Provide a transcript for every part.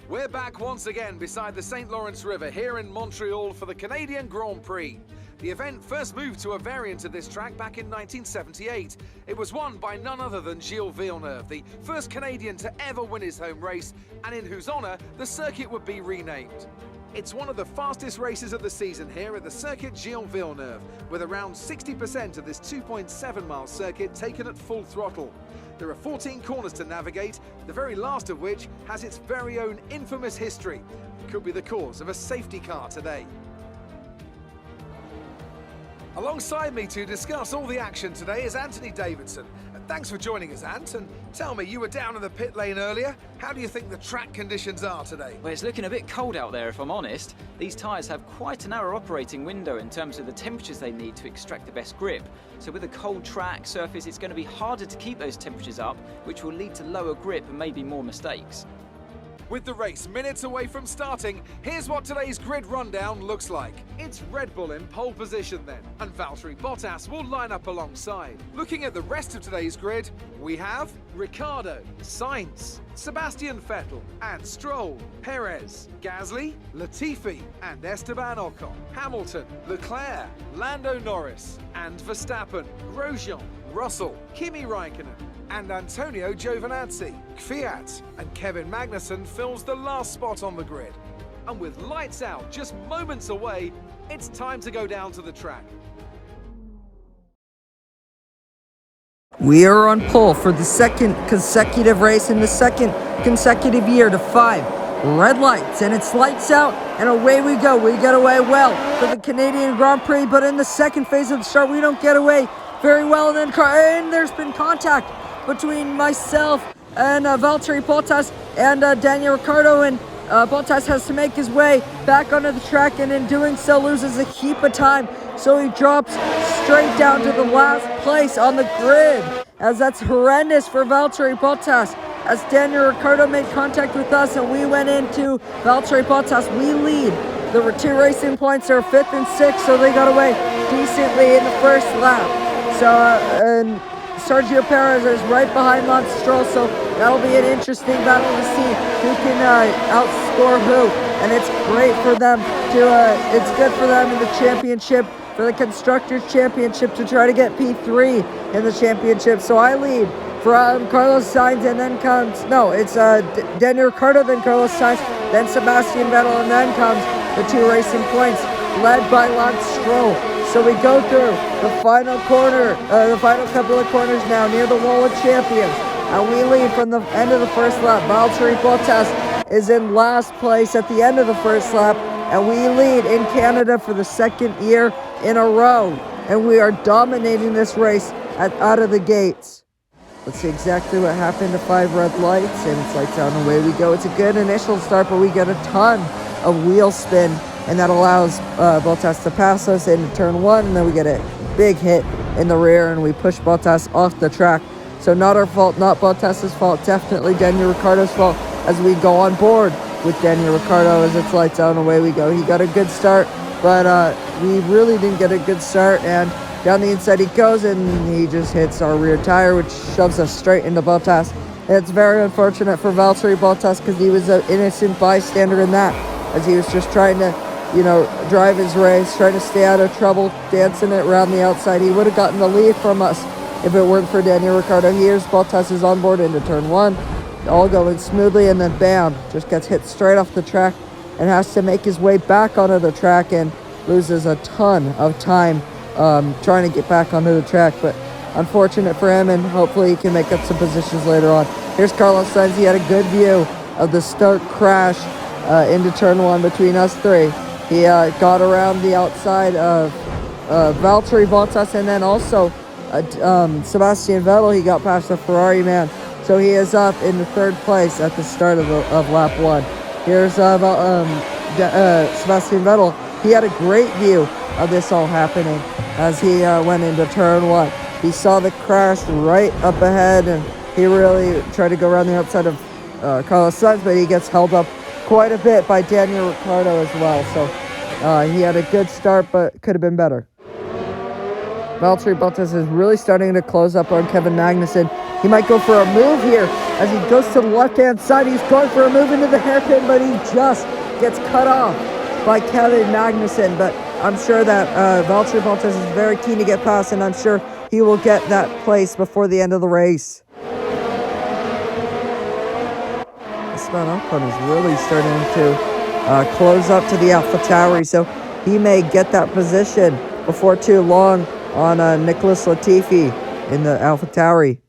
We're back once again beside the St. Lawrence River here in Montreal for the Canadian Grand Prix. The event first moved to a variant of this track back in 1978. It was won by none other than Gilles Villeneuve, the first Canadian to ever win his home race, and in whose honour the circuit would be renamed. It's one of the fastest races of the season here at the Circuit Gilles Villeneuve, with around 60% of this 2.7-mile circuit taken at full throttle. There are 14 corners to navigate, the very last of which has its very own infamous history. It could be the cause of a safety car today. Alongside me to discuss all the action today is Anthony Davidson. Thanks for joining us, Ant, and tell me, you were down in the pit lane earlier. How do you think the track conditions are today? Well, it's looking a bit cold out there, if I'm honest. These tyres have quite a narrow operating window in terms of the temperatures they need to extract the best grip. So with a cold track surface, it's going to be harder to keep those temperatures up, which will lead to lower grip and maybe more mistakes. With the race minutes away from starting, here's what today's grid rundown looks like. It's Red Bull in pole position then, and Valtteri Bottas will line up alongside. Looking at the rest of today's grid, we have Ricciardo, Sainz, Sebastian Vettel and Stroll, Perez, Gasly, Latifi and Esteban Ocon, Hamilton, Leclerc, Lando Norris and Verstappen, Grosjean, Russell, Kimi Raikkonen and Antonio Giovinazzi. Kvyat and Kevin Magnussen fills the last spot on the grid. And with lights out just moments away, it's time to go down to the track. We are on pole for the second consecutive race in the second consecutive year to 5 red lights, and it's lights out and away we go. We get away well for the Canadian Grand Prix, but in the second phase of the start we don't get away very well, and there's been contact between myself and Valtteri Bottas and Daniel Ricciardo, and Bottas has to make his way back onto the track, and in doing so loses a heap of time, so he drops straight down to the last place on the grid, as that's horrendous for Valtteri Bottas, as Daniel Ricciardo made contact with us and we went into Valtteri Bottas. We lead. The 2 racing points are 5th and 6th, so they got away decently in the first lap. So and Sergio Perez is right behind Lance Stroll, so that'll be an interesting battle to see who can outscore who. And it's great for them to, it's good for them in the championship, for the Constructors' Championship, to try to get P3 in the championship. So I lead from Carlos Sainz, and then comes, it's Daniel Ricciardo, then Carlos Sainz, then Sebastian Vettel, and then comes the 2 racing points led by Lance Stroll. So we go through the final corner, the final couple of corners now near the Wall of Champions, and we lead from the end of the first lap. Valtteri Bottas is in last place at the end of the first lap, and we lead in Canada for the second year in a row, and we are dominating this race out of the gates. Let's see exactly what happened to 5 red lights, and it's lights out and away we go. It's a good initial start, but we get a ton of wheel spin, and that allows Bottas to pass us into turn 1, and then we get a big hit in the rear, and we push Bottas off the track. So not our fault, not Bottas's fault, definitely Daniel Ricciardo's fault, as we go on board with Daniel Ricciardo as it's lights out and away we go. He got a good start, but we really didn't get a good start, and down the inside he goes, and he just hits our rear tire, which shoves us straight into Bottas. And it's very unfortunate for Valtteri Bottas, because he was an innocent bystander in that, as he was just trying to drive his race, trying to stay out of trouble, dancing it around the outside. He would have gotten the lead from us if it weren't for Daniel Ricciardo. Here's Bottas is on board into turn 1, all going smoothly, and then bam, just gets hit straight off the track and has to make his way back onto the track and loses a ton of time trying to get back onto the track. But unfortunate for him, and hopefully he can make up some positions later on. Here's Carlos Sainz. He had a good view of the start crash into turn 1 between us 3. He got around the outside of Valtteri Bottas, and then also Sebastian Vettel. He got past the Ferrari man, so he is up in the 3rd place at the start of lap 1. Here's Sebastian Vettel. He had a great view of this all happening as he went into turn 1. He saw the crash right up ahead, and he really tried to go around the outside of Carlos Sainz, but he gets held up quite a bit by Daniel Ricciardo as well. So he had a good start, but could have been better. Valtteri Bottas is really starting to close up on Kevin Magnussen. He might go for a move here as he goes to the left-hand side. He's going for a move into the hairpin, but he just gets cut off by Kevin Magnussen. But I'm sure that Valtteri Bottas is very keen to get past, and I'm sure he will get that place before the end of the race. Esteban Ocon is really starting to close up to the AlphaTauri, so he may get that position before too long on Nicholas Latifi in the AlphaTauri.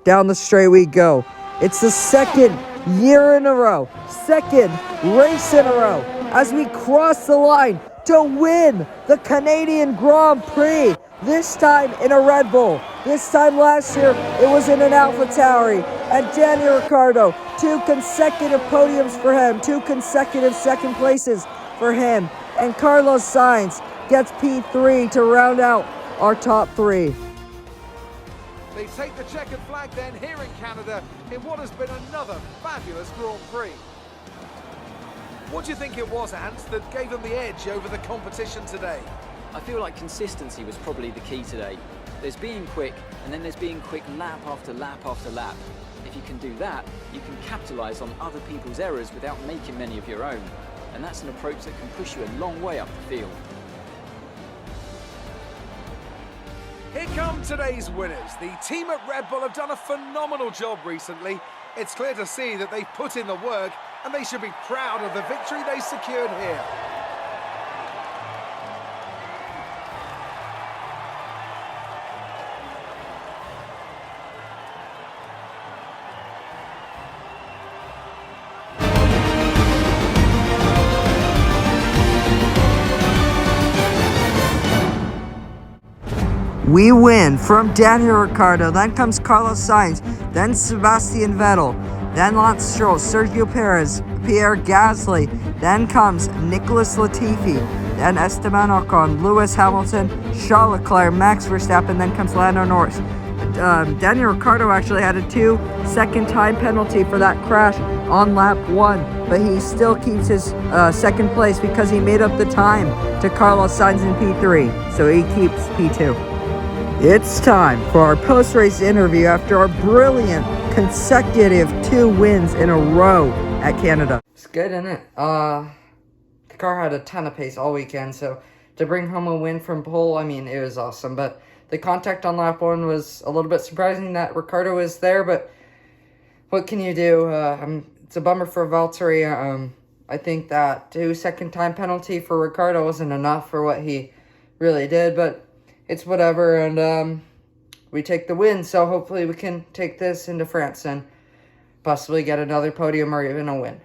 Down the straight we go. It's the second year in a row, second race in a row, as we cross the line to win the Canadian Grand Prix, this time in a Red Bull. This time last year, it was in an AlphaTauri. And Daniel Ricciardo, 2 consecutive podiums for him, 2 consecutive second places for him. And Carlos Sainz gets P3 to round out our top 3. They take the checkered flag then here in Canada in what has been another fabulous Grand Prix. What do you think it was, Ant, that gave them the edge over the competition today? I feel like consistency was probably the key today. There's being quick, and then there's being quick lap after lap after lap. If you can do that, you can capitalise on other people's errors without making many of your own. And that's an approach that can push you a long way up the field. Here come today's winners. The team at Red Bull have done a phenomenal job recently. It's clear to see that they've put in the work, and they should be proud of the victory they secured here. We win from Daniel Ricciardo, then comes Carlos Sainz, then Sebastian Vettel, then Lance Stroll, Sergio Perez, Pierre Gasly, then comes Nicholas Latifi, then Esteban Ocon, Lewis Hamilton, Charles Leclerc, Max Verstappen, then comes Lando Norris. Daniel Ricciardo actually had a 2-second time penalty for that crash on lap 1, but he still keeps his second place because he made up the time to Carlos Sainz in P3, so he keeps P2. It's time for our post-race interview after our brilliant consecutive 2 wins in a row at Canada. It's good, isn't it? The car had a ton of pace all weekend, so to bring home a win from pole, I mean, it was awesome. But the contact on lap 1 was a little bit surprising that Ricciardo was there, but what can you do? It's a bummer for Valtteri. I think that 2-second time penalty for Ricciardo wasn't enough for what he really did, but it's whatever, and we take the win, so hopefully we can take this into France and possibly get another podium or even a win.